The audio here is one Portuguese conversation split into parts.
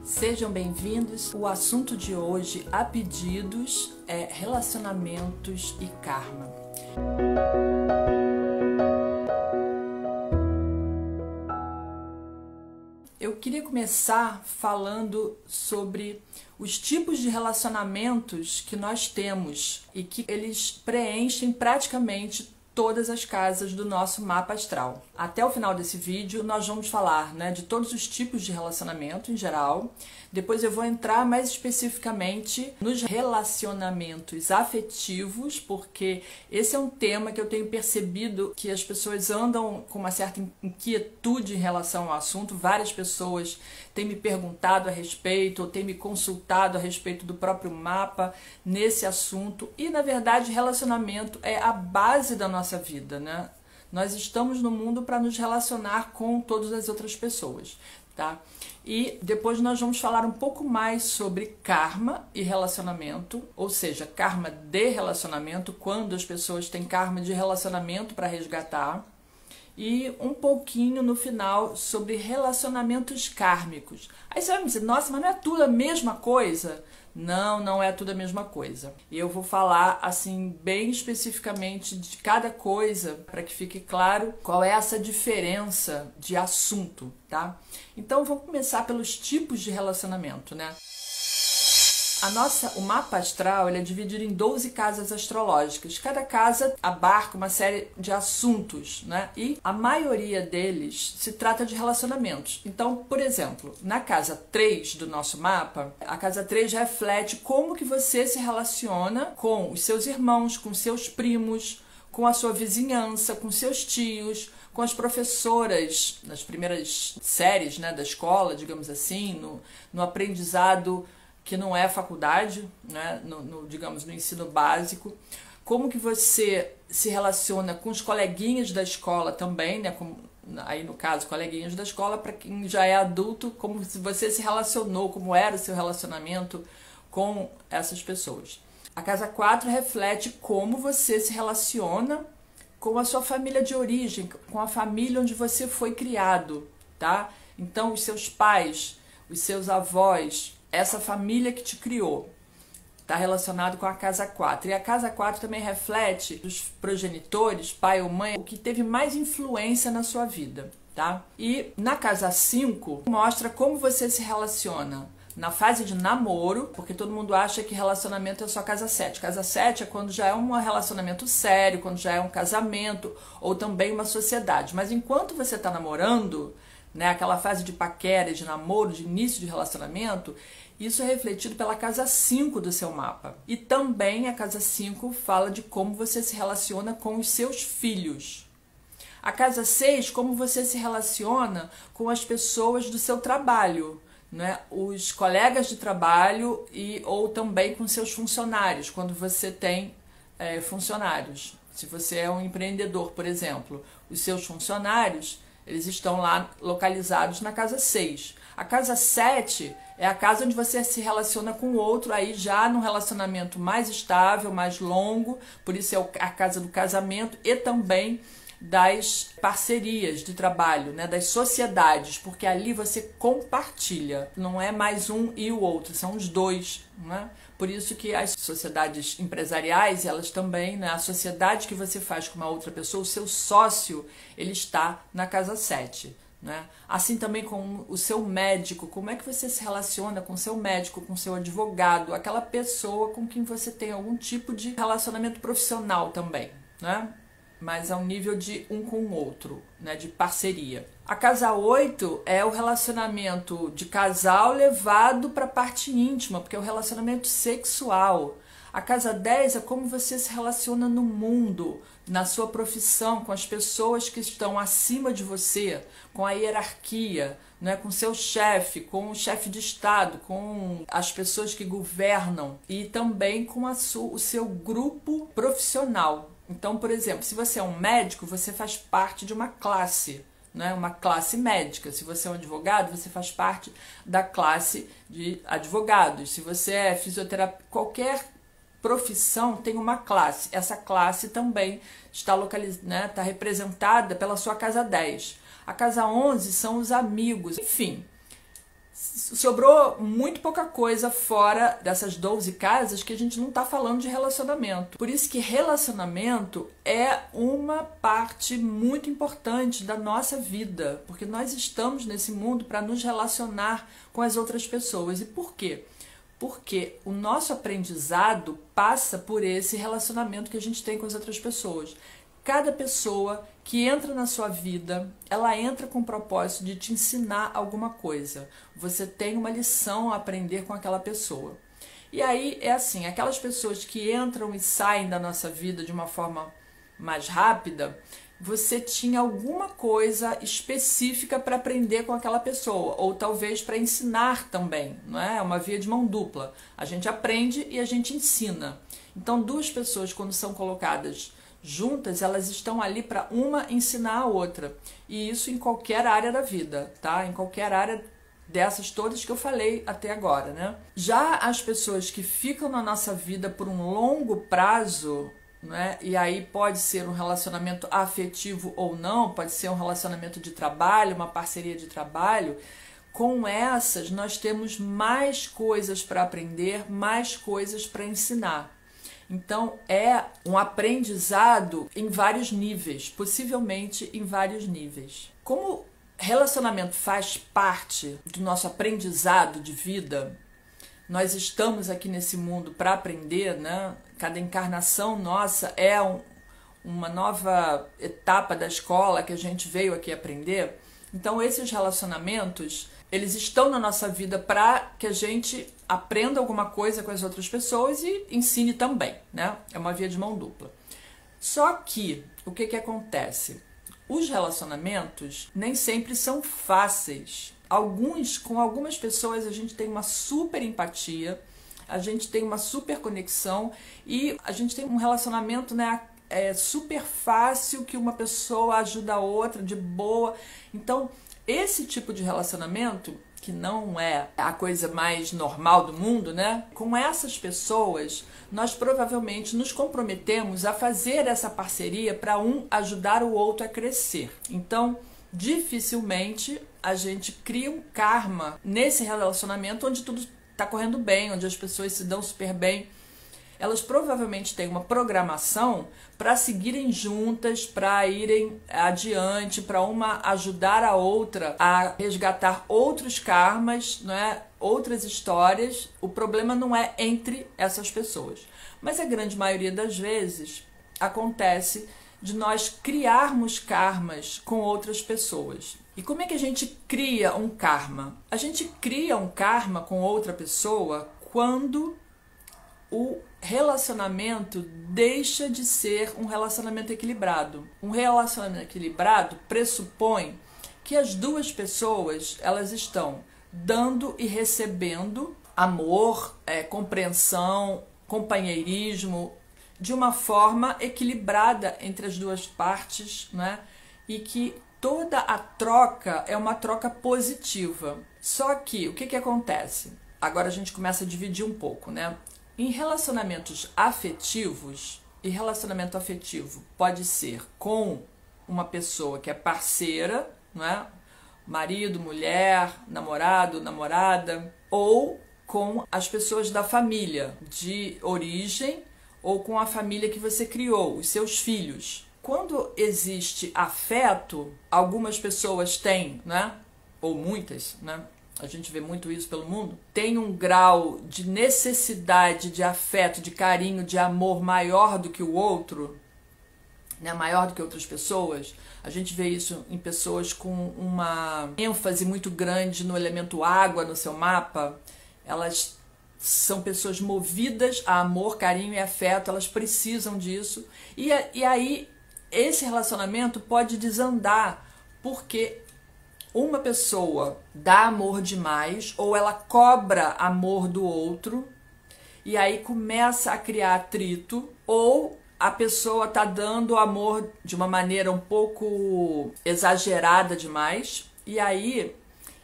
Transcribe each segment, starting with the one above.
Sejam bem-vindos. O assunto de hoje, a pedidos, é relacionamentos e karma. Eu queria começar falando sobre os tipos de relacionamentos que nós temos e que eles preenchem praticamente todas as casas do nosso mapa astral. Até o final desse vídeo nós vamos falar, de todos os tipos de relacionamento em geral. Depois eu vou entrar mais especificamente nos relacionamentos afetivos, porque esse é um tema que eu tenho percebido que as pessoas andam com uma certa inquietude em relação ao assunto. Várias pessoas têm me perguntado a respeito, ou têm me consultado a respeito do próprio mapa nesse assunto. E, na verdade, relacionamento é a base da nossa vida, né? Nós estamos no mundo para nos relacionar com todas as outras pessoas, tá? E depois nós vamos falar um pouco mais sobre karma e relacionamento, ou seja, karma de relacionamento, quando as pessoas têm karma de relacionamento para resgatar, e um pouquinho no final sobre relacionamentos kármicos. Aí você vai me dizer, nossa, mas não é tudo a mesma coisa? Não, não é tudo a mesma coisa. E eu vou falar assim bem especificamente de cada coisa para que fique claro qual é essa diferença de assunto, tá? Então vamos começar pelos tipos de relacionamento, né? O mapa astral ele é dividido em 12 casas astrológicas. Cada casa abarca uma série de assuntos, né? E a maioria deles se trata de relacionamentos. Então, por exemplo, na casa 3 do nosso mapa, a casa 3 reflete como que você se relaciona com os seus irmãos, com seus primos, com a sua vizinhança, com seus tios, com as professoras nas primeiras séries, né, da escola, digamos assim, no aprendizado que não é faculdade, né, digamos, no ensino básico. Como que você se relaciona com os coleguinhas da escola também, né, aí no caso, coleguinhas da escola, para quem já é adulto, como você se relacionou, como era o seu relacionamento com essas pessoas. A casa 4 reflete como você se relaciona com a sua família de origem, com a família onde você foi criado, tá? Então, os seus pais, os seus avós, essa família que te criou, está relacionado com a casa 4. E a casa 4 também reflete os progenitores, pai ou mãe, o que teve mais influência na sua vida, tá? E na casa 5 mostra como você se relaciona na fase de namoro, porque todo mundo acha que relacionamento é só casa 7. Casa 7 é quando já é um relacionamento sério, quando já é um casamento ou também uma sociedade. Mas enquanto você está namorando, né, aquela fase de paquera, de namoro, de início de relacionamento, isso é refletido pela casa 5 do seu mapa. E também a casa 5 fala de como você se relaciona com os seus filhos. A casa 6, como você se relaciona com as pessoas do seu trabalho, né, os colegas de trabalho ou também com seus funcionários, quando você tem funcionários. Se você é um empreendedor, por exemplo, os seus funcionários, eles estão lá localizados na casa 6. A casa 7 é a casa onde você se relaciona com o outro, aí já num relacionamento mais estável, mais longo, por isso é a casa do casamento e também das parcerias de trabalho, né, das sociedades, porque ali você compartilha, não é mais um e o outro, são os dois, né? Por isso que as sociedades empresariais, elas também, né, a sociedade que você faz com uma outra pessoa, o seu sócio, ele está na casa 7, né? Assim também com o seu médico, como é que você se relaciona com o seu médico, com o seu advogado, aquela pessoa com quem você tem algum tipo de relacionamento profissional também, né? Mas ao nível de um com o outro, né, de parceria. A casa 8 é o relacionamento de casal levado para a parte íntima, porque é o relacionamento sexual. A casa 10 é como você se relaciona no mundo, na sua profissão, com as pessoas que estão acima de você, com a hierarquia, né, com seu chefe, com o chefe de Estado, com as pessoas que governam e também com o seu grupo profissional. Então, por exemplo, se você é um médico, você faz parte de uma classe, né? Uma classe médica. Se você é um advogado, você faz parte da classe de advogados. Se você é fisioterapeuta, qualquer profissão tem uma classe. Essa classe também está localizada, né? Está representada pela sua casa 10. A casa 11 são os amigos. Enfim, sobrou muito pouca coisa fora dessas 12 casas que a gente não está falando de relacionamento. Por isso que relacionamento é uma parte muito importante da nossa vida, porque nós estamos nesse mundo para nos relacionar com as outras pessoas. E por quê? Porque o nosso aprendizado passa por esse relacionamento que a gente tem com as outras pessoas. Cada pessoa que entra na sua vida, ela entra com o propósito de te ensinar alguma coisa. Você tem uma lição a aprender com aquela pessoa. E aí é assim, aquelas pessoas que entram e saem da nossa vida de uma forma mais rápida, você tinha alguma coisa específica para aprender com aquela pessoa, ou talvez para ensinar também, não é? É uma via de mão dupla. A gente aprende e a gente ensina. Então, duas pessoas, quando são colocadas juntas, elas estão ali para uma ensinar a outra. E isso em qualquer área da vida, tá? Em qualquer área dessas todas que eu falei até agora, né? Já as pessoas que ficam na nossa vida por um longo prazo, né? E aí pode ser um relacionamento afetivo ou não, pode ser um relacionamento de trabalho, uma parceria de trabalho. Com essas, nós temos mais coisas para aprender, mais coisas para ensinar. Então, é um aprendizado em vários níveis, possivelmente em vários níveis. Como relacionamento faz parte do nosso aprendizado de vida, nós estamos aqui nesse mundo para aprender, né? Cada encarnação nossa é uma nova etapa da escola que a gente veio aqui aprender. Então, esses relacionamentos, eles estão na nossa vida para que a gente aprenda alguma coisa com as outras pessoas e ensine também, né? É uma via de mão dupla. Só que, o que acontece? Os relacionamentos nem sempre são fáceis. Com algumas pessoas a gente tem uma super empatia, a gente tem uma super conexão e a gente tem um relacionamento, né? É super fácil, que uma pessoa ajuda a outra de boa. Então, esse tipo de relacionamento, que não é a coisa mais normal do mundo, né? Com essas pessoas, nós provavelmente nos comprometemos a fazer essa parceria para um ajudar o outro a crescer. Então, dificilmente a gente cria um karma nesse relacionamento onde tudo está correndo bem, onde as pessoas se dão super bem. Elas provavelmente têm uma programação para seguirem juntas, para irem adiante, para uma ajudar a outra a resgatar outros karmas, não é? Outras histórias. O problema não é entre essas pessoas. Mas a grande maioria das vezes acontece de nós criarmos karmas com outras pessoas. E como é que a gente cria um karma? A gente cria um karma com outra pessoa quando o relacionamento deixa de ser um relacionamento equilibrado. Um relacionamento equilibrado pressupõe que as duas pessoas, elas estão dando e recebendo amor, compreensão, companheirismo, de uma forma equilibrada entre as duas partes, né? E que toda a troca é uma troca positiva. Só que, o que acontece? Agora a gente começa a dividir um pouco, né? Em relacionamentos afetivos, e relacionamento afetivo pode ser com uma pessoa que é parceira, não é? Marido, mulher, namorado, namorada, ou com as pessoas da família de origem, ou com a família que você criou, os seus filhos. Quando existe afeto, algumas pessoas têm, né? Ou muitas, né? A gente vê muito isso pelo mundo, tem um grau de necessidade de afeto, de carinho, de amor maior do que o outro, né? Maior do que outras pessoas. A gente vê isso em pessoas com uma ênfase muito grande no elemento água no seu mapa. Elas são pessoas movidas a amor, carinho e afeto, elas precisam disso. E aí esse relacionamento pode desandar, porque uma pessoa dá amor demais ou ela cobra amor do outro e aí começa a criar atrito, ou a pessoa está dando amor de uma maneira um pouco exagerada demais e aí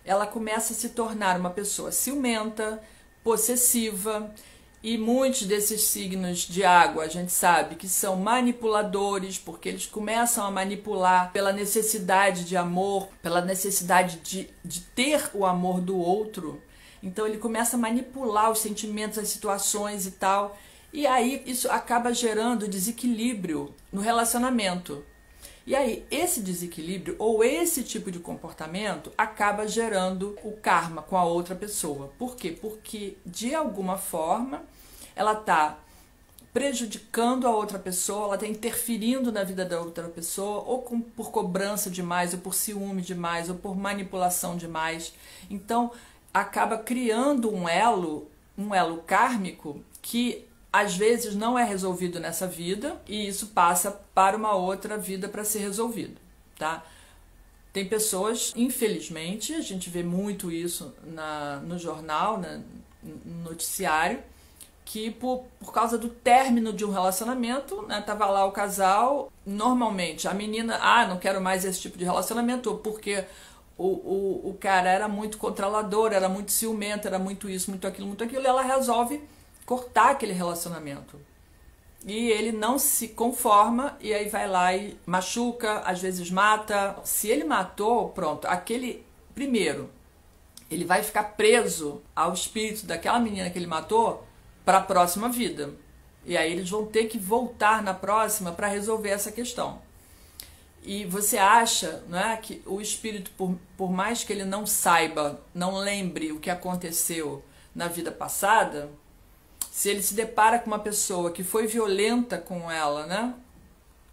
ela começa a se tornar uma pessoa ciumenta, possessiva E muitos desses signos de água a gente sabe que são manipuladores, porque eles começam a manipular pela necessidade de amor, pela necessidade de ter o amor do outro. Então ele começa a manipular os sentimentos, as situações e tal. E aí isso acaba gerando desequilíbrio no relacionamento. E aí esse desequilíbrio ou esse tipo de comportamento acaba gerando o karma com a outra pessoa. Por quê? Porque de alguma forma ela está prejudicando a outra pessoa, ela está interferindo na vida da outra pessoa, ou por cobrança demais, ou por ciúme demais, ou por manipulação demais. Então acaba criando um elo kármico que às vezes não é resolvido nessa vida e isso passa para uma outra vida para ser resolvido, tá? Tem pessoas, infelizmente, a gente vê muito isso no jornal, no noticiário, que por causa do término de um relacionamento, né, tava lá o casal, normalmente a menina, não quero mais esse tipo de relacionamento, ou porque o cara era muito controlador, era muito ciumento, era muito isso, muito aquilo, e ela resolve cortar aquele relacionamento. E ele não se conforma e aí vai lá e machuca, às vezes mata. Se ele matou, pronto, primeiro, ele vai ficar preso ao espírito daquela menina que ele matou para a próxima vida. E aí eles vão ter que voltar na próxima para resolver essa questão. E você acha, não é, que o espírito, por mais que ele não saiba, não lembre o que aconteceu na vida passada, se ele se depara com uma pessoa que foi violenta com ela, né,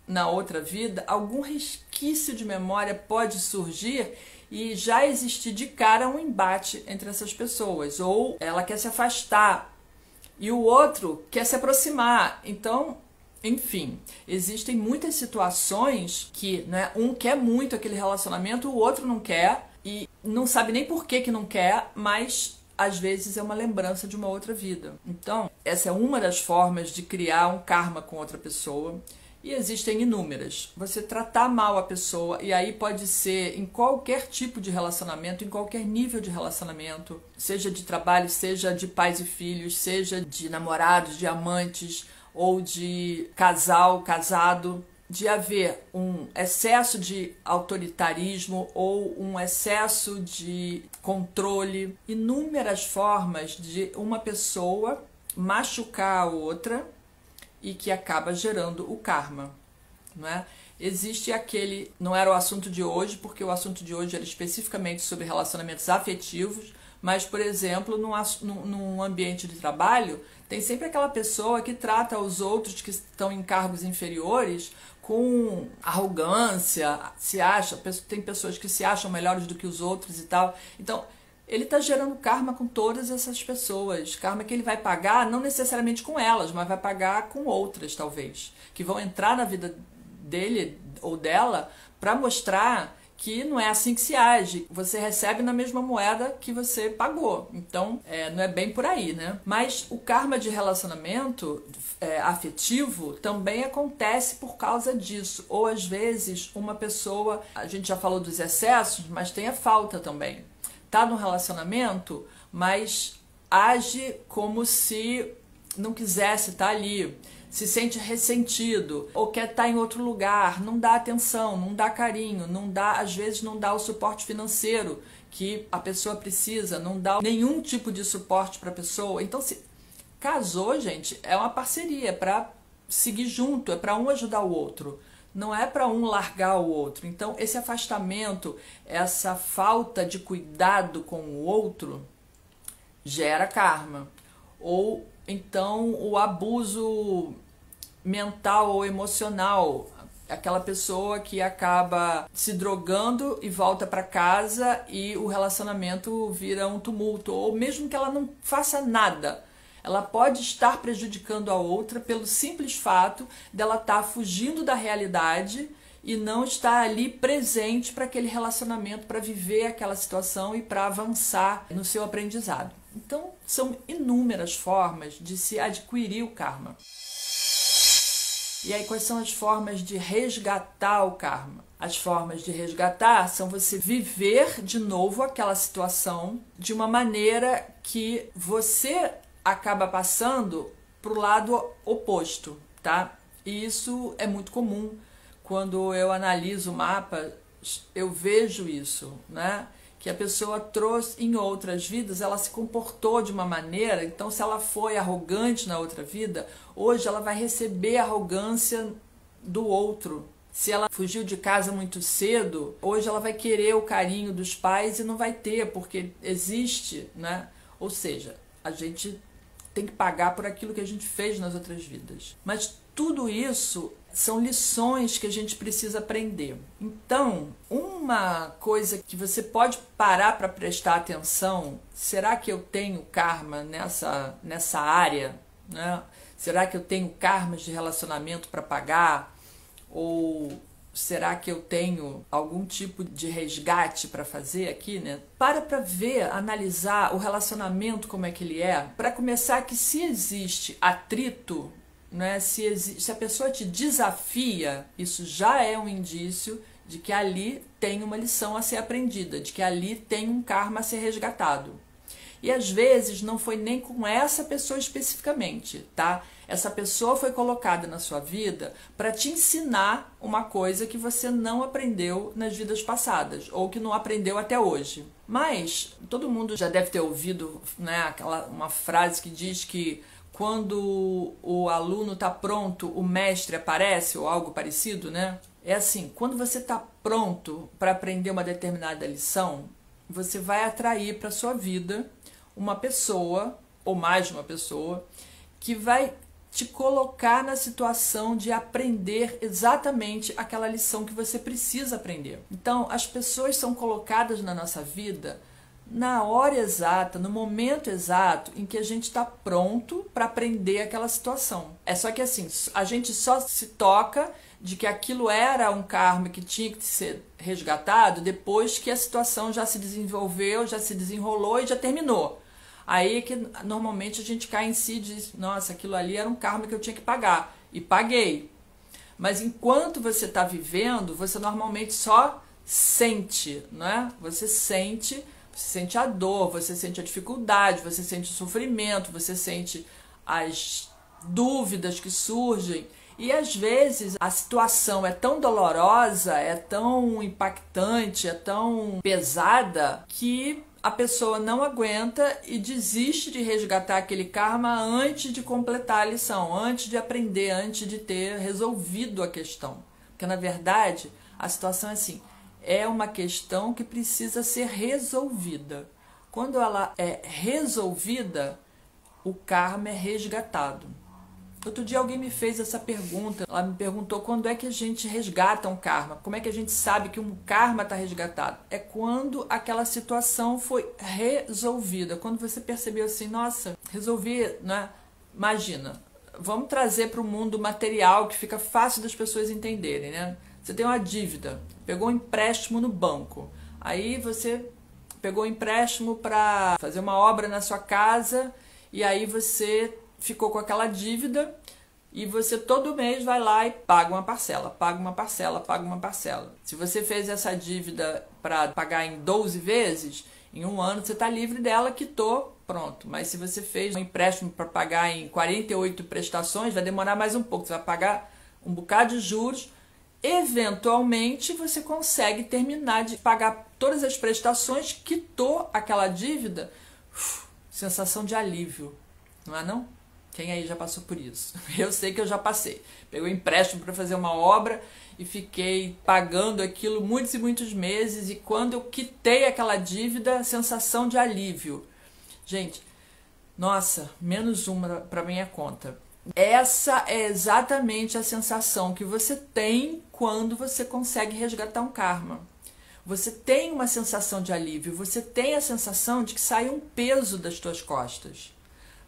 na outra vida, algum resquício de memória pode surgir e já existir de cara um embate entre essas pessoas. Ou ela quer se afastar e o outro quer se aproximar. Então, enfim, existem muitas situações que, né, um quer muito aquele relacionamento, o outro não quer e não sabe nem por que não quer, mas às vezes é uma lembrança de uma outra vida. Então, essa é uma das formas de criar um karma com outra pessoa. E existem inúmeras. Você tratar mal a pessoa, e aí pode ser em qualquer tipo de relacionamento, em qualquer nível de relacionamento, seja de trabalho, seja de pais e filhos, seja de namorados, de amantes, ou de casado, de haver um excesso de autoritarismo ou um excesso de controle, inúmeras formas de uma pessoa machucar a outra e que acaba gerando o karma, não é? Existe aquele, não era o assunto de hoje, porque o assunto de hoje era especificamente sobre relacionamentos afetivos, mas, por exemplo, num ambiente de trabalho, tem sempre aquela pessoa que trata os outros que estão em cargos inferiores com arrogância, tem pessoas que se acham melhores do que os outros e tal. Então, ele está gerando karma com todas essas pessoas. Karma que ele vai pagar, não necessariamente com elas, mas vai pagar com outras, talvez, que vão entrar na vida dele ou dela para mostrar que não é assim que se age. Você recebe na mesma moeda que você pagou. Então, não é bem por aí, né? Mas o karma de relacionamento afetivo também acontece por causa disso. Ou, às vezes, uma pessoa... A gente já falou dos excessos, mas tem a falta também. Tá no relacionamento, mas age como se não quisesse estar ali. Se sente ressentido ou quer estar em outro lugar, não dá atenção, não dá carinho, às vezes não dá o suporte financeiro que a pessoa precisa, não dá nenhum tipo de suporte para a pessoa. Então, se casou, gente, é uma parceria, é para seguir junto, é para um ajudar o outro, não é para um largar o outro. Então, esse afastamento, essa falta de cuidado com o outro gera karma. Ou então o abuso mental ou emocional, aquela pessoa que acaba se drogando e volta para casa e o relacionamento vira um tumulto, ou mesmo que ela não faça nada, ela pode estar prejudicando a outra pelo simples fato dela estar fugindo da realidade e não estar ali presente para aquele relacionamento, para viver aquela situação e para avançar no seu aprendizado. Então, são inúmeras formas de se adquirir o karma. E aí, quais são as formas de resgatar o karma? As formas de resgatar são você viver de novo aquela situação de uma maneira que você acaba passando para o lado oposto, tá? E isso é muito comum. Quando eu analiso o mapa, eu vejo isso, né? Que a pessoa trouxe em outras vidas, ela se comportou de uma maneira, então se ela foi arrogante na outra vida, hoje ela vai receber a arrogância do outro. Se ela fugiu de casa muito cedo, hoje ela vai querer o carinho dos pais e não vai ter, porque existe, né? Ou seja, a gente tem que pagar por aquilo que a gente fez nas outras vidas. Mas tudo isso são lições que a gente precisa aprender. Então, uma coisa que você pode parar para prestar atenção, será que eu tenho karma nessa área? Né? Será que eu tenho karmas de relacionamento para pagar? Ou será que eu tenho algum tipo de resgate para fazer aqui, né? Para ver, analisar o relacionamento, como é que ele é. Para começar, que se existe atrito, né? Se a pessoa te desafia, isso já é um indício de que ali tem uma lição a ser aprendida, de que ali tem um karma a ser resgatado. E às vezes não foi nem com essa pessoa especificamente, tá? Essa pessoa foi colocada na sua vida para te ensinar uma coisa que você não aprendeu nas vidas passadas, ou que não aprendeu até hoje. Mas todo mundo já deve ter ouvido, né, uma frase que diz que quando o aluno está pronto, o mestre aparece, ou algo parecido, né? É assim, quando você está pronto para aprender uma determinada lição, você vai atrair para a sua vida uma pessoa, ou mais de uma pessoa, que vai te colocar na situação de aprender exatamente aquela lição que você precisa aprender. Então, as pessoas são colocadas na nossa vida na hora exata, no momento exato em que a gente está pronto para aprender aquela situação. É só que assim, a gente só se toca de que aquilo era um karma que tinha que ser resgatado depois que a situação já se desenvolveu, já se desenrolou e já terminou. Aí que normalmente a gente cai em si e diz, nossa, aquilo ali era um karma que eu tinha que pagar. E paguei. Mas enquanto você está vivendo, você normalmente só sente, né? Você sente a dor, você sente a dificuldade, você sente o sofrimento, você sente as dúvidas que surgem. E às vezes a situação é tão dolorosa, é tão impactante, é tão pesada que a pessoa não aguenta e desiste de resgatar aquele karma antes de completar a lição, antes de aprender, antes de ter resolvido a questão. Porque, na verdade, a situação é assim, é uma questão que precisa ser resolvida. Quando ela é resolvida, o karma é resgatado. Outro dia alguém me fez essa pergunta, ela me perguntou quando é que a gente resgata um karma, como é que a gente sabe que um karma está resgatado? É quando aquela situação foi resolvida, quando você percebeu assim, nossa, resolvi, né? Imagina, vamos trazer para o mundo material que fica fácil das pessoas entenderem, né? Você tem uma dívida, pegou um empréstimo no banco, aí você pegou um empréstimo para fazer uma obra na sua casa e aí você ficou com aquela dívida e você todo mês vai lá e paga uma parcela, paga uma parcela, paga uma parcela. Se você fez essa dívida para pagar em 12 vezes, em um ano você está livre dela, quitou, pronto. Mas se você fez um empréstimo para pagar em 48 prestações, vai demorar mais um pouco, você vai pagar um bocado de juros. Eventualmente você consegue terminar de pagar todas as prestações, quitou aquela dívida, sensação de alívio, não é não? Quem aí já passou por isso? Eu sei que eu já passei. Peguei um empréstimo para fazer uma obra e fiquei pagando aquilo muitos e muitos meses e quando eu quitei aquela dívida, sensação de alívio. Gente, nossa, menos uma para minha conta. Essa é exatamente a sensação que você tem quando você consegue resgatar um karma. Você tem uma sensação de alívio, você tem a sensação de que sai um peso das tuas costas.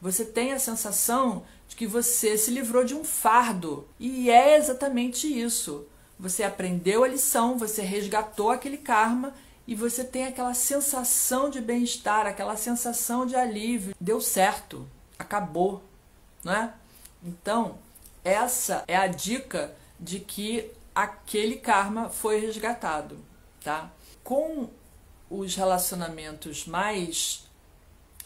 Você tem a sensação de que você se livrou de um fardo. E é exatamente isso. Você aprendeu a lição, você resgatou aquele karma e você tem aquela sensação de bem-estar, aquela sensação de alívio. Deu certo, acabou, não é? Então, essa é a dica de que aquele karma foi resgatado, tá? Com os relacionamentos mais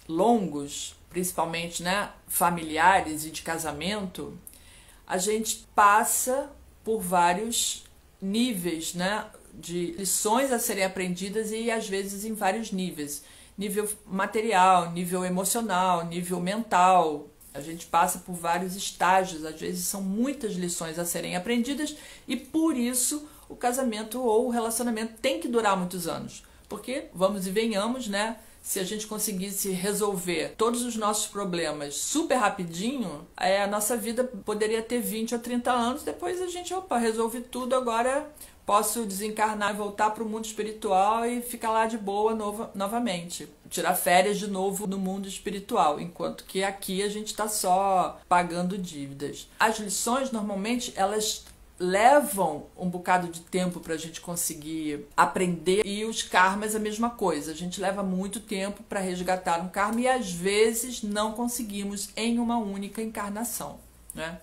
longos, principalmente, né, familiares e de casamento, a gente passa por vários níveis, né, de lições a serem aprendidas e às vezes em vários níveis. Nível material, nível emocional, nível mental. A gente passa por vários estágios, às vezes são muitas lições a serem aprendidas e por isso o casamento ou o relacionamento tem que durar muitos anos. Porque, vamos e venhamos, né? Se a gente conseguisse resolver todos os nossos problemas super rapidinho, a nossa vida poderia ter 20 ou 30 anos, depois a gente, resolve tudo, agora posso desencarnar e voltar para o mundo espiritual e ficar lá de boa novamente. Tirar férias de novo no mundo espiritual, enquanto que aqui a gente está só pagando dívidas. As lições, normalmente, elas levam um bocado de tempo para a gente conseguir aprender, e os karmas a mesma coisa. A gente leva muito tempo para resgatar um karma e às vezes não conseguimos em uma única encarnação, né?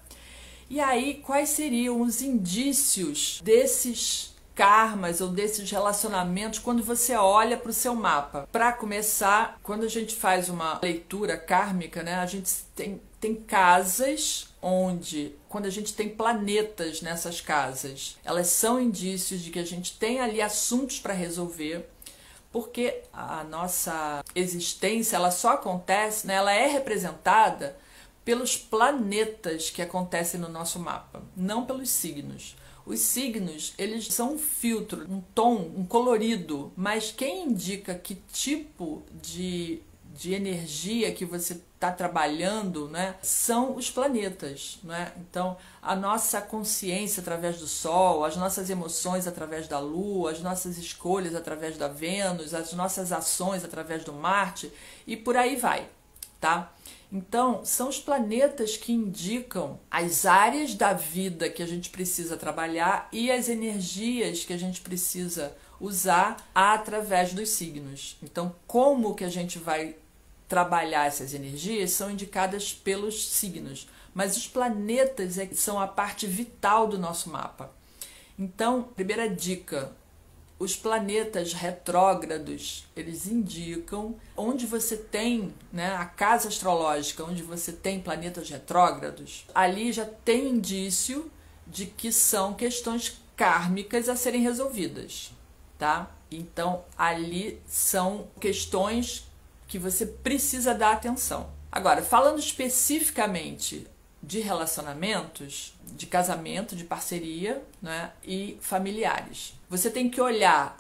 E aí, quais seriam os indícios desses karmas ou desses relacionamentos quando você olha para o seu mapa? Para começar, quando a gente faz uma leitura kármica, né, a gente tem casas onde, quando a gente tem planetas nessas casas, elas são indícios de que a gente tem ali assuntos para resolver, porque a nossa existência, ela só acontece, né, ela é representada pelos planetas que acontecem no nosso mapa, não pelos signos. Os signos, eles são um filtro, um tom, um colorido, mas quem indica que tipo de energia que você está trabalhando, né, são os planetas, né? Então, a nossa consciência através do Sol, as nossas emoções através da Lua, as nossas escolhas através da Vênus, as nossas ações através do Marte, e por aí vai, tá? Então, são os planetas que indicam as áreas da vida que a gente precisa trabalhar e as energias que a gente precisa usar através dos signos. Então, como que a gente vai trabalhar essas energias são indicadas pelos signos, mas os planetas são a parte vital do nosso mapa. Então, primeira dica: os planetas retrógrados, eles indicam onde você tem, né, a casa astrológica, onde você tem planetas retrógrados, ali já tem indício de que são questões kármicas a serem resolvidas, tá? Então, ali são questões que você precisa dar atenção. Agora, falando especificamente de relacionamentos, de casamento, de parceria, né, e familiares. Você tem que olhar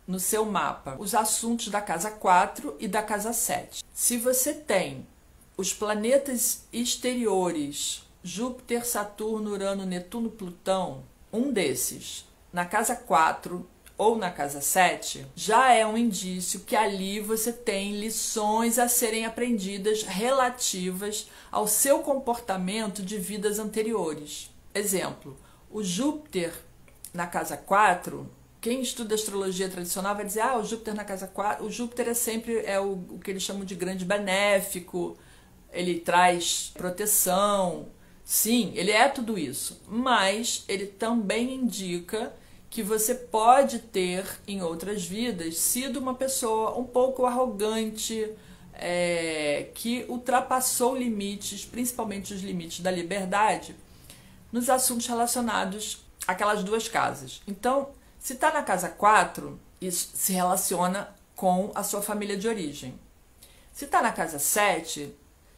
no seu mapa os assuntos da casa 4 e da casa 7. Se você tem os planetas exteriores, Júpiter, Saturno, Urano, Netuno, Plutão, um desses na casa 4 ou na casa 7, já é um indício que ali você tem lições a serem aprendidas relativas ao seu comportamento de vidas anteriores. Exemplo, o Júpiter na casa 4, quem estuda astrologia tradicional vai dizer, o Júpiter na casa 4, o Júpiter é sempre o que eles chamam de grande benéfico, ele traz proteção. Sim, ele é tudo isso, mas ele também indica que você pode ter, em outras vidas, sido uma pessoa um pouco arrogante, que ultrapassou limites, principalmente os limites da liberdade, nos assuntos relacionados àquelas duas casas. Então, se está na casa 4, isso se relaciona com a sua família de origem. Se está na casa 7,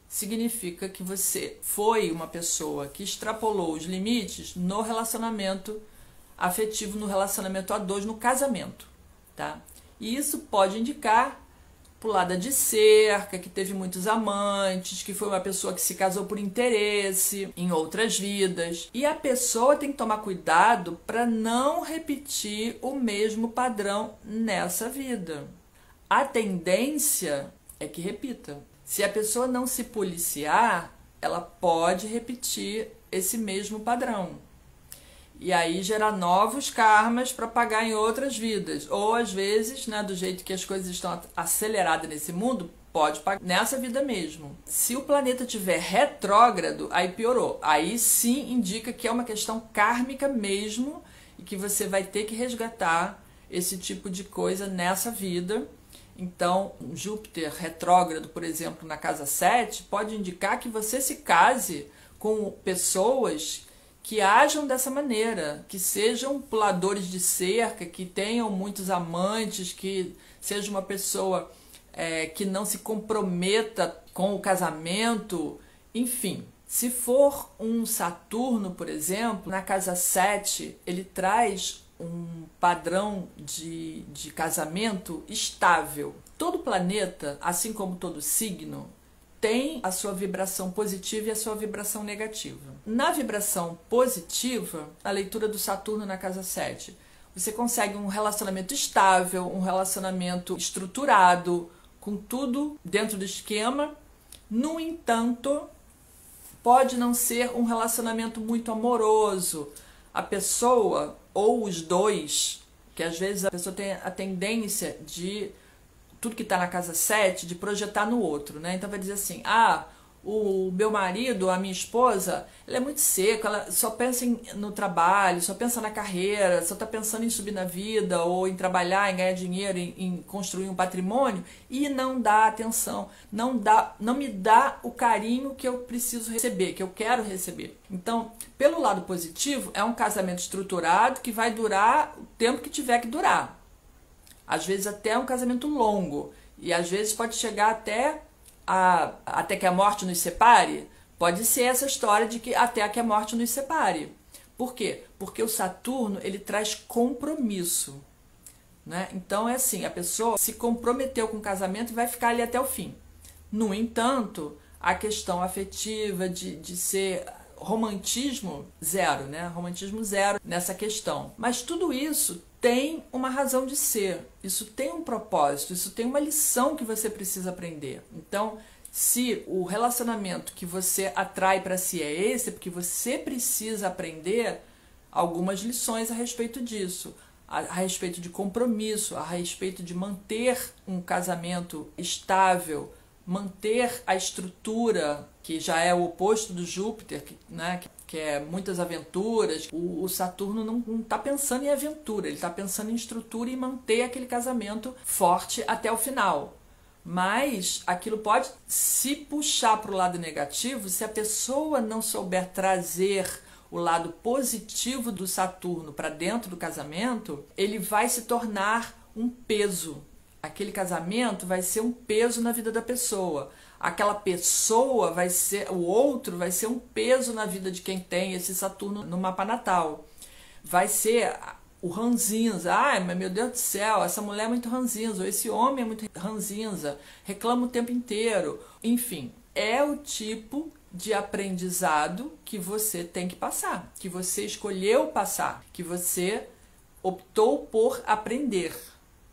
significa que você foi uma pessoa que extrapolou os limites no relacionamento afetivo, no relacionamento a dois, no casamento, tá? E isso pode indicar pulada de cerca, que teve muitos amantes, que foi uma pessoa que se casou por interesse em outras vidas. E a pessoa tem que tomar cuidado para não repetir o mesmo padrão nessa vida. A tendência é que repita. Se a pessoa não se policiar, ela pode repetir esse mesmo padrão. E aí gerar novos karmas para pagar em outras vidas. Ou às vezes, né, do jeito que as coisas estão aceleradas nesse mundo, pode pagar nessa vida mesmo. Se o planeta estiver retrógrado, aí piorou. Aí sim indica que é uma questão kármica mesmo e que você vai ter que resgatar esse tipo de coisa nessa vida. Então, um Júpiter retrógrado, por exemplo, na casa 7, pode indicar que você se case com pessoas que ajam dessa maneira, que sejam puladores de cerca, que tenham muitos amantes, que seja uma pessoa que não se comprometa com o casamento, enfim. Se for um Saturno, por exemplo, na casa 7, ele traz um padrão de casamento estável. Todo planeta, assim como todo signo, tem a sua vibração positiva e a sua vibração negativa. Na vibração positiva, a leitura do Saturno na casa 7, você consegue um relacionamento estável, um relacionamento estruturado, com tudo dentro do esquema. No entanto, pode não ser um relacionamento muito amoroso. A pessoa, ou os dois, que às vezes a pessoa tem a tendência de, tudo que está na casa 7, de projetar no outro, né? Então vai dizer assim, o meu marido, a minha esposa, ela é muito seca, ela só pensa no trabalho, só pensa na carreira, só está pensando em subir na vida, ou em trabalhar, em ganhar dinheiro, em construir um patrimônio, e não dá atenção, não me dá o carinho que eu preciso receber, que eu quero receber. Então, pelo lado positivo, é um casamento estruturado que vai durar o tempo que tiver que durar. Às vezes até um casamento longo, e às vezes pode chegar até que a morte nos separe. Pode ser essa história de que até que a morte nos separe. Por quê? Porque o Saturno, ele traz compromisso, né? Então é assim, a pessoa se comprometeu com o casamento e vai ficar ali até o fim. No entanto, a questão afetiva de ser romantismo zero, né? Romantismo zero nessa questão. Mas tudo isso tem uma razão de ser, isso tem um propósito, isso tem uma lição que você precisa aprender. Então, se o relacionamento que você atrai para si é esse, é porque você precisa aprender algumas lições a respeito disso, a respeito de compromisso, a respeito de manter um casamento estável, manter a estrutura, que já é o oposto do Júpiter, né, que é muitas aventuras. O Saturno não está pensando em aventura, ele está pensando em estrutura e manter aquele casamento forte até o final. Mas aquilo pode se puxar para o lado negativo se a pessoa não souber trazer o lado positivo do Saturno para dentro do casamento, ele vai se tornar um peso. Aquele casamento vai ser um peso na vida da pessoa. Aquela pessoa vai ser, o outro vai ser um peso na vida de quem tem esse Saturno no mapa natal. Vai ser o ranzinza. Mas meu Deus do céu, essa mulher é muito ranzinza, ou esse homem é muito ranzinza, reclama o tempo inteiro. Enfim, é o tipo de aprendizado que você tem que passar, que você escolheu passar, que você optou por aprender.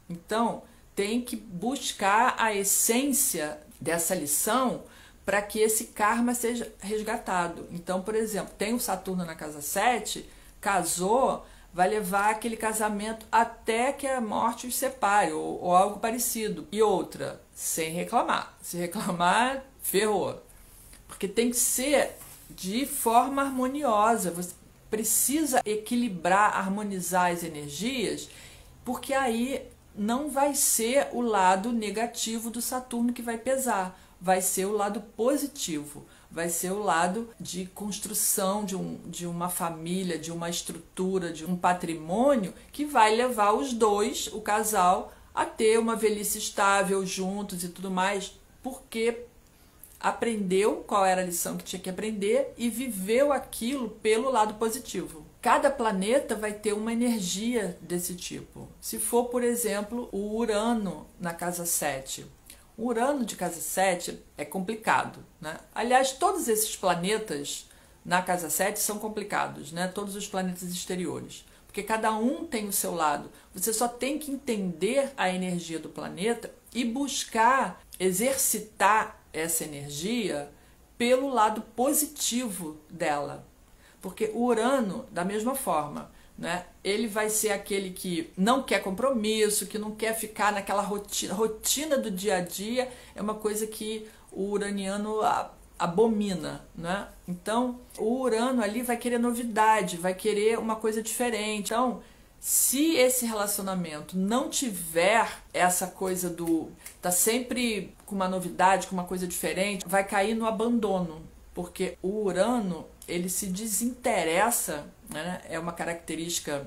Então, tem que buscar a essência dessa lição para que esse karma seja resgatado. Então, por exemplo, tem o Saturno na casa 7, casou, vai levar aquele casamento até que a morte os separe, ou algo parecido. E outra, sem reclamar. Se reclamar, ferrou. Porque tem que ser de forma harmoniosa. Você precisa equilibrar, harmonizar as energias, porque aí não vai ser o lado negativo do Saturno que vai pesar, vai ser o lado positivo, vai ser o lado de construção de uma família, de uma estrutura, de um patrimônio que vai levar os dois, o casal, a ter uma velhice estável juntos e tudo mais, porque aprendeu qual era a lição que tinha que aprender e viveu aquilo pelo lado positivo. Cada planeta vai ter uma energia desse tipo. Se for, por exemplo, o Urano na casa 7. O Urano de casa 7 é complicado, né? Aliás, todos esses planetas na casa 7 são complicados, né? Todos os planetas exteriores. Porque cada um tem o seu lado. Você só tem que entender a energia do planeta e buscar exercitar essa energia pelo lado positivo dela. Porque o Urano, da mesma forma, né, ele vai ser aquele que não quer compromisso, que não quer ficar naquela rotina do dia a dia, é uma coisa que o uraniano abomina, né? Então, o Urano ali vai querer novidade, vai querer uma coisa diferente. Então, Se esse relacionamento não tiver essa coisa do tá sempre com uma novidade, com uma coisa diferente, vai cair no abandono, porque o Urano, ele se desinteressa, né? É uma característica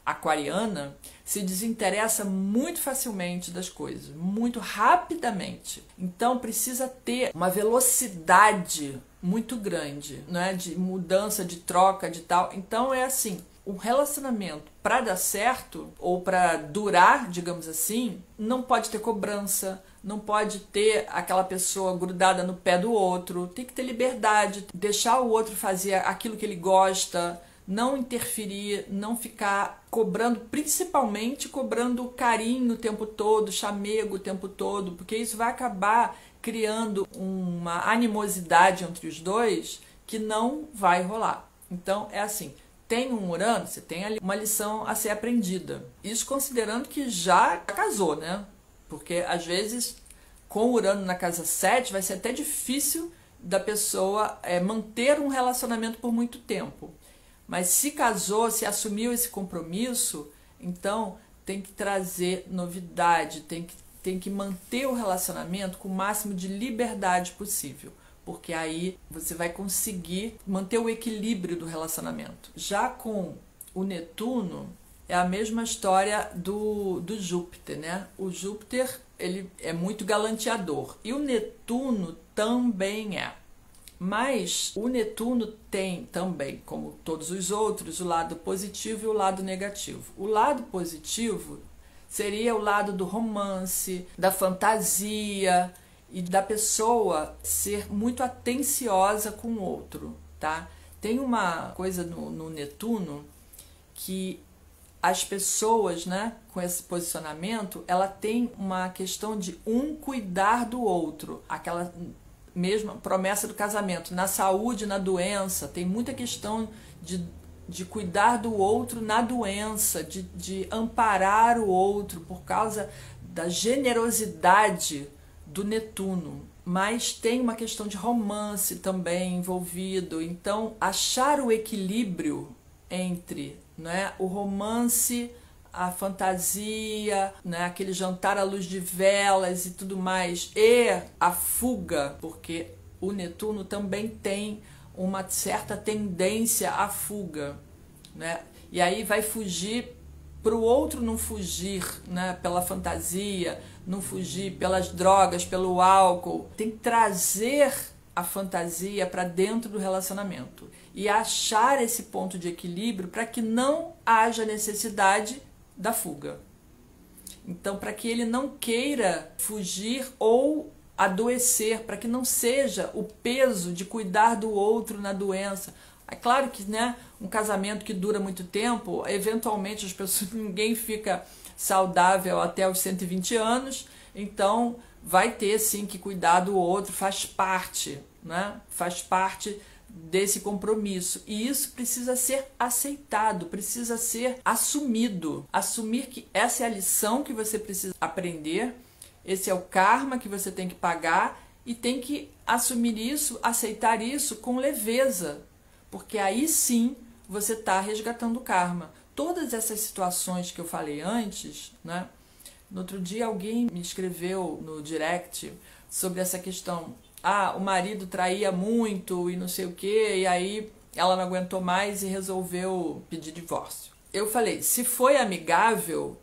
aquariana, se desinteressa muito facilmente das coisas, muito rapidamente. Então precisa ter uma velocidade muito grande, né? De mudança, de troca, de tal. Então é assim, um relacionamento para dar certo ou para durar, digamos assim, não pode ter cobrança, não pode ter aquela pessoa grudada no pé do outro, tem que ter liberdade, deixar o outro fazer aquilo que ele gosta, não interferir, não ficar cobrando, principalmente cobrando carinho o tempo todo, chamego o tempo todo, porque isso vai acabar criando uma animosidade entre os dois que não vai rolar. Então é assim, tem um Urano, você tem ali uma lição a ser aprendida. Isso considerando que já casou, né? Porque às vezes com o Urano na casa 7 vai ser até difícil da pessoa manter um relacionamento por muito tempo. Mas se casou, se assumiu esse compromisso, então tem que trazer novidade, tem que manter o relacionamento com o máximo de liberdade possível, porque aí você vai conseguir manter o equilíbrio do relacionamento. Já com o Netuno, é a mesma história do Júpiter, né? O Júpiter, ele é muito galanteador, e o Netuno também é. Mas o Netuno tem também, como todos os outros, o lado positivo e o lado negativo. O lado positivo seria o lado do romance, da fantasia e da pessoa ser muito atenciosa com o outro, tá? Tem uma coisa no Netuno que as pessoas, né, com esse posicionamento, ela tem uma questão de um cuidar do outro, aquela mesma promessa do casamento, na saúde, na doença, tem muita questão de cuidar do outro na doença, de amparar o outro por causa da generosidade do Netuno. Mas tem uma questão de romance também envolvido, então achar o equilíbrio entre, né, o romance, a fantasia, né, aquele jantar à luz de velas e tudo mais, e a fuga, porque o Netuno também tem uma certa tendência à fuga, né? E aí vai fugir para o outro não fugir, né, pela fantasia, não fugir pelas drogas, pelo álcool. Tem que trazer a fantasia para dentro do relacionamento e achar esse ponto de equilíbrio para que não haja necessidade da fuga. Então, para que ele não queira fugir ou adoecer, para que não seja o peso de cuidar do outro na doença. É claro que, né, um casamento que dura muito tempo, eventualmente as pessoas, ninguém fica saudável até os 120 anos, então vai ter sim que cuidar do outro, faz parte, né? Faz parte desse compromisso, e isso precisa ser aceitado, precisa ser assumido, assumir que essa é a lição que você precisa aprender, esse é o karma que você tem que pagar, e tem que assumir isso, aceitar isso com leveza, porque aí sim você está resgatando o karma. Todas essas situações que eu falei antes, né? No outro dia alguém me escreveu no direct sobre essa questão. O marido traía muito e não sei o que, e aí ela não aguentou mais e resolveu pedir divórcio. Eu falei, se foi amigável,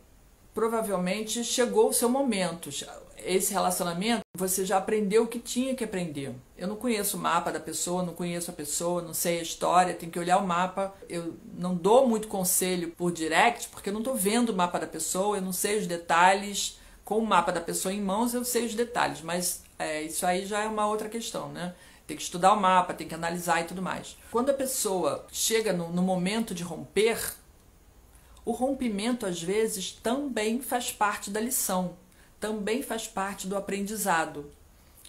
provavelmente chegou o seu momento. Esse relacionamento, você já aprendeu o que tinha que aprender. Eu não conheço o mapa da pessoa, não conheço a pessoa, não sei a história, tem que olhar o mapa. Eu não dou muito conselho por direct, porque eu não estou vendo o mapa da pessoa, eu não sei os detalhes. Com o mapa da pessoa em mãos, eu sei os detalhes, mas isso aí já é uma outra questão, né? Tem que estudar o mapa, tem que analisar e tudo mais. Quando a pessoa chega no momento de romper, o rompimento, às vezes, também faz parte da lição, também faz parte do aprendizado,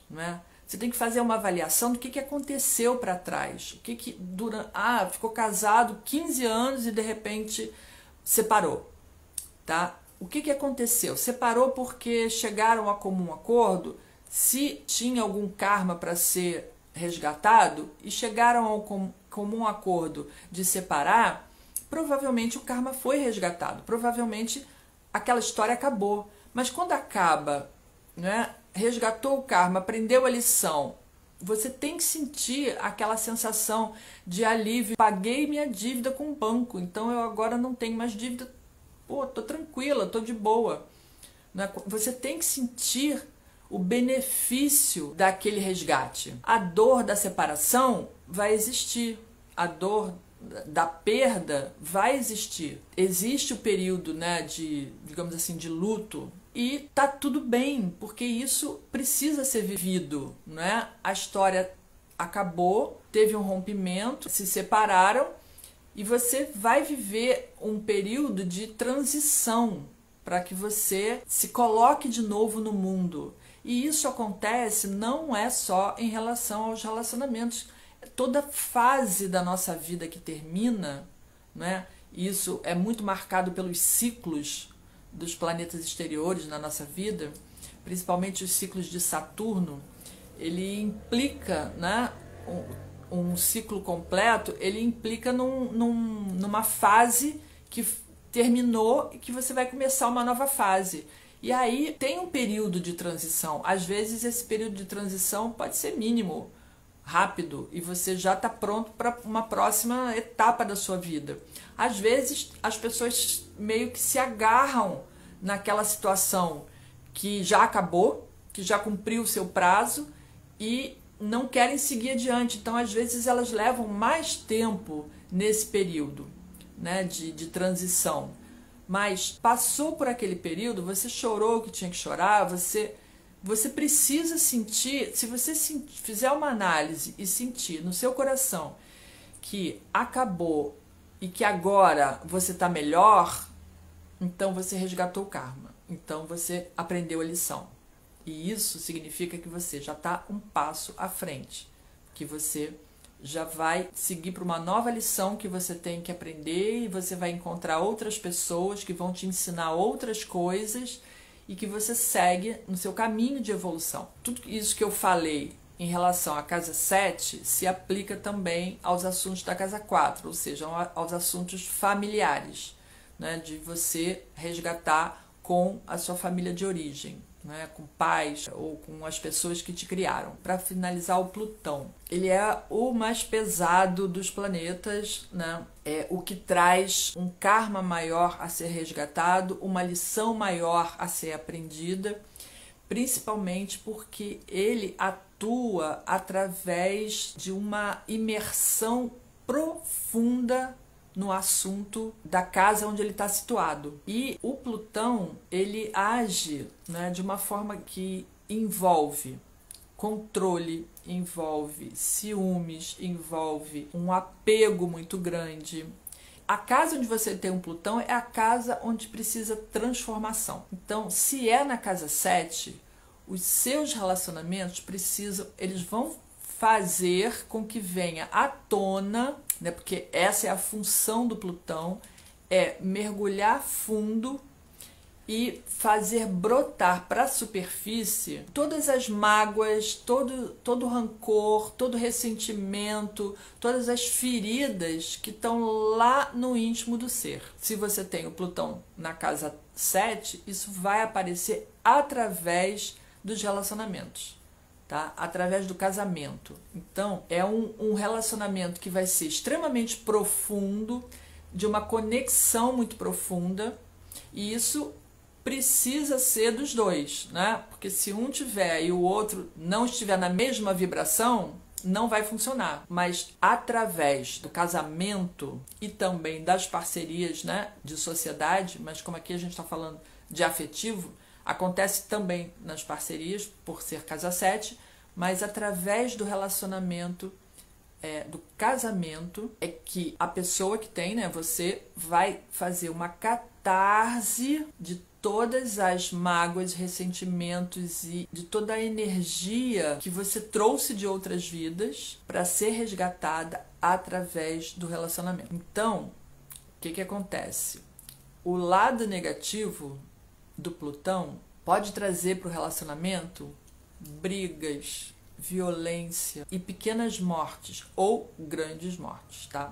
né? Você tem que fazer uma avaliação do que aconteceu para trás. Ficou casado 15 anos e, de repente, separou, tá? O que aconteceu? Separou porque chegaram a comum acordo? Se tinha algum karma para ser resgatado e chegaram ao comum acordo de separar, provavelmente o karma foi resgatado, provavelmente aquela história acabou. Mas quando acaba, né, resgatou o karma, aprendeu a lição, você tem que sentir aquela sensação de alívio. Paguei minha dívida com o banco, então eu agora não tenho mais dívida. Pô, tô tranquila, tô de boa. Você tem que sentir o benefício daquele resgate. A dor da separação vai existir, a dor da perda vai existir. Existe o período, né, de, digamos assim, de luto, e tá tudo bem, porque isso precisa ser vivido, né? A história acabou, teve um rompimento, se separaram, e você vai viver um período de transição para que você se coloque de novo no mundo. E isso acontece não é só em relação aos relacionamentos. Toda fase da nossa vida que termina, né? Isso é muito marcado pelos ciclos dos planetas exteriores na nossa vida, principalmente os ciclos de Saturno. Ele implica, né, um ciclo completo, ele implica numa fase que terminou e que você vai começar uma nova fase. E aí tem um período de transição. Às vezes esse período de transição pode ser mínimo, rápido, e você já está pronto para uma próxima etapa da sua vida. Às vezes as pessoas meio que se agarram naquela situação que já acabou, que já cumpriu o seu prazo e não querem seguir adiante. Então às vezes elas levam mais tempo nesse período, né, de transição. Mas passou por aquele período, você chorou o que tinha que chorar, você precisa sentir. Se você fizer uma análise e sentir no seu coração que acabou e que agora você está melhor, então você resgatou o karma, então você aprendeu a lição. E isso significa que você já está um passo à frente, que você já vai seguir para uma nova lição que você tem que aprender, e você vai encontrar outras pessoas que vão te ensinar outras coisas e que você segue no seu caminho de evolução. Tudo isso que eu falei em relação à casa 7 se aplica também aos assuntos da casa 4, ou seja, aos assuntos familiares, né, de você resgatar com a sua família de origem, né, com pais ou com as pessoas que te criaram. Para finalizar, o Plutão, ele é o mais pesado dos planetas, né? É o que traz um karma maior a ser resgatado, uma lição maior a ser aprendida, principalmente porque ele atua através de uma imersão profunda no assunto da casa onde ele está situado. E o Plutão, ele age, né, de uma forma que envolve controle, envolve ciúmes, envolve um apego muito grande. A casa onde você tem um Plutão é a casa onde precisa transformação. Então, se é na casa 7, os seus relacionamentos eles vão fazer com que venha à tona, né, porque essa é a função do Plutão, é mergulhar fundo e fazer brotar para a superfície todas as mágoas, todo rancor, todo ressentimento, todas as feridas que estão lá no íntimo do ser. Se você tem o Plutão na casa 7, isso vai aparecer através dos relacionamentos, tá? Através do casamento. Então, é um relacionamento que vai ser extremamente profundo, de uma conexão muito profunda, e isso precisa ser dos dois, né? Porque se um tiver e o outro não estiver na mesma vibração, não vai funcionar. Mas através do casamento e também das parcerias, né, de sociedade, mas como aqui a gente está falando de afetivo, acontece também nas parcerias, por ser casa 7, mas através do relacionamento, do casamento, é que a pessoa que tem, né, você vai fazer uma catarse de todas as mágoas, ressentimentos e de toda a energia que você trouxe de outras vidas para ser resgatada através do relacionamento. Então, o que acontece? O lado negativo do Plutão pode trazer para o relacionamento brigas, violência e pequenas mortes ou grandes mortes, tá?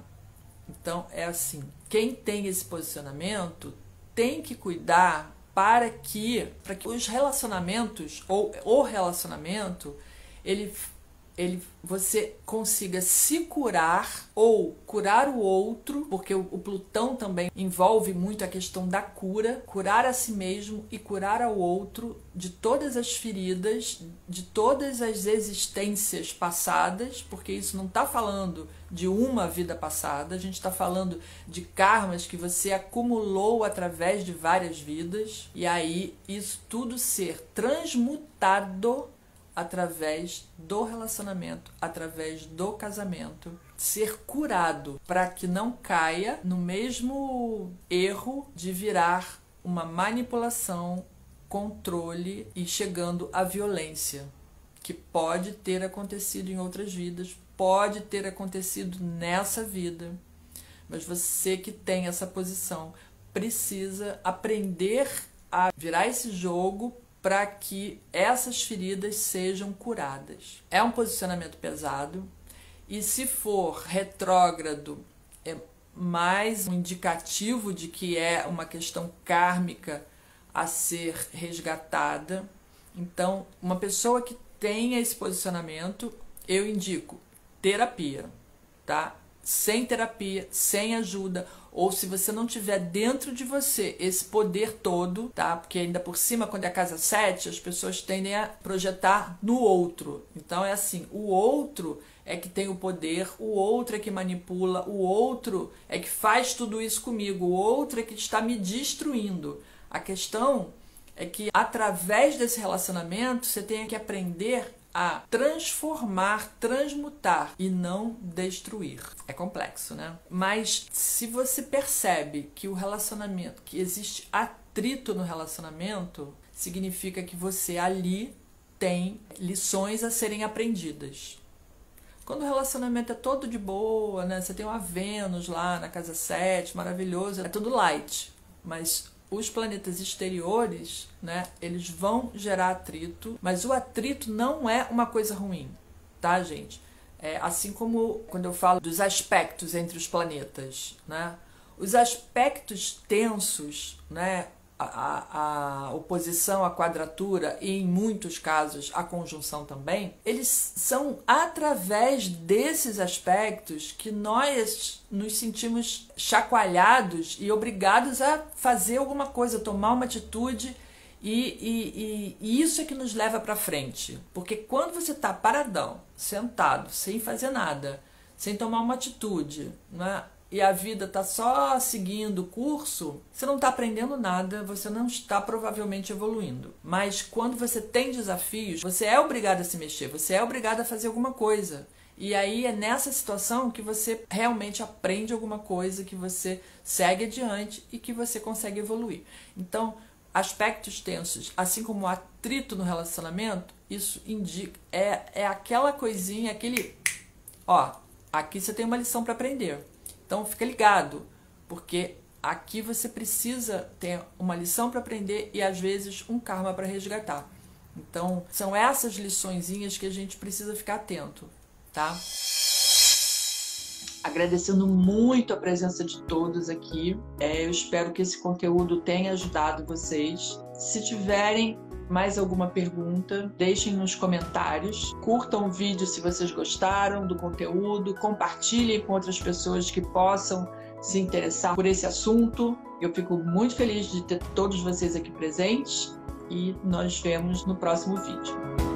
Então é assim, quem tem esse posicionamento tem que cuidar para que os relacionamentos, ou o relacionamento, você consiga se curar ou curar o outro, porque o Plutão também envolve muito a questão da cura, curar a si mesmo e curar ao outro de todas as feridas, de todas as existências passadas, porque isso não está falando de uma vida passada, a gente está falando de karmas que você acumulou através de várias vidas, e aí isso tudo ser transmutado através do relacionamento, através do casamento, ser curado para que não caia no mesmo erro de virar uma manipulação, controle e chegando à violência, que pode ter acontecido em outras vidas, pode ter acontecido nessa vida, mas você que tem essa posição precisa aprender a virar esse jogo para que essas feridas sejam curadas. É um posicionamento pesado e, se for retrógrado, é mais um indicativo de que é uma questão kármica a ser resgatada. Então, uma pessoa que tenha esse posicionamento, eu indico terapia, tá? Sem terapia, sem ajuda, ou se você não tiver dentro de você esse poder todo, tá? Porque ainda por cima, quando é a casa 7, as pessoas tendem a projetar no outro. Então é assim, o outro é que tem o poder, o outro é que manipula, o outro é que faz tudo isso comigo, o outro é que está me destruindo. A questão é que através desse relacionamento você tem que aprender a transformar, transmutar e não destruir. É complexo, né? Mas se você percebe que o relacionamento, que existe atrito no relacionamento, significa que você ali tem lições a serem aprendidas. Quando o relacionamento é todo de boa, né? Você tem uma Vênus lá na casa 7, maravilhoso, é tudo light, mas os planetas exteriores, né, eles vão gerar atrito, mas o atrito não é uma coisa ruim, tá, gente? Assim como quando eu falo dos aspectos entre os planetas, né? Os aspectos tensos, né, a oposição, a quadratura e, em muitos casos, a conjunção também, eles são através desses aspectos que nós nos sentimos chacoalhados e obrigados a fazer alguma coisa, tomar uma atitude, e isso é que nos leva para frente. Porque quando você está paradão, sentado, sem fazer nada, sem tomar uma atitude, né, e a vida está só seguindo o curso, você não está aprendendo nada, você não está provavelmente evoluindo. Mas quando você tem desafios, você é obrigado a se mexer, você é obrigado a fazer alguma coisa. E aí é nessa situação que você realmente aprende alguma coisa, que você segue adiante e que você consegue evoluir. Então, aspectos tensos, assim como o atrito no relacionamento, isso indica, é aquela coisinha, aquele, ó, aqui você tem uma lição para aprender. Então fica ligado, porque aqui você precisa ter uma lição para aprender e às vezes um karma para resgatar. Então são essas liçõezinhas que a gente precisa ficar atento, tá? Agradecendo muito a presença de todos aqui. Eu espero que esse conteúdo tenha ajudado vocês. Se tiverem mais alguma pergunta, deixem nos comentários. Curtam o vídeo se vocês gostaram do conteúdo. Compartilhem com outras pessoas que possam se interessar por esse assunto. Eu fico muito feliz de ter todos vocês aqui presentes e nós vemos no próximo vídeo.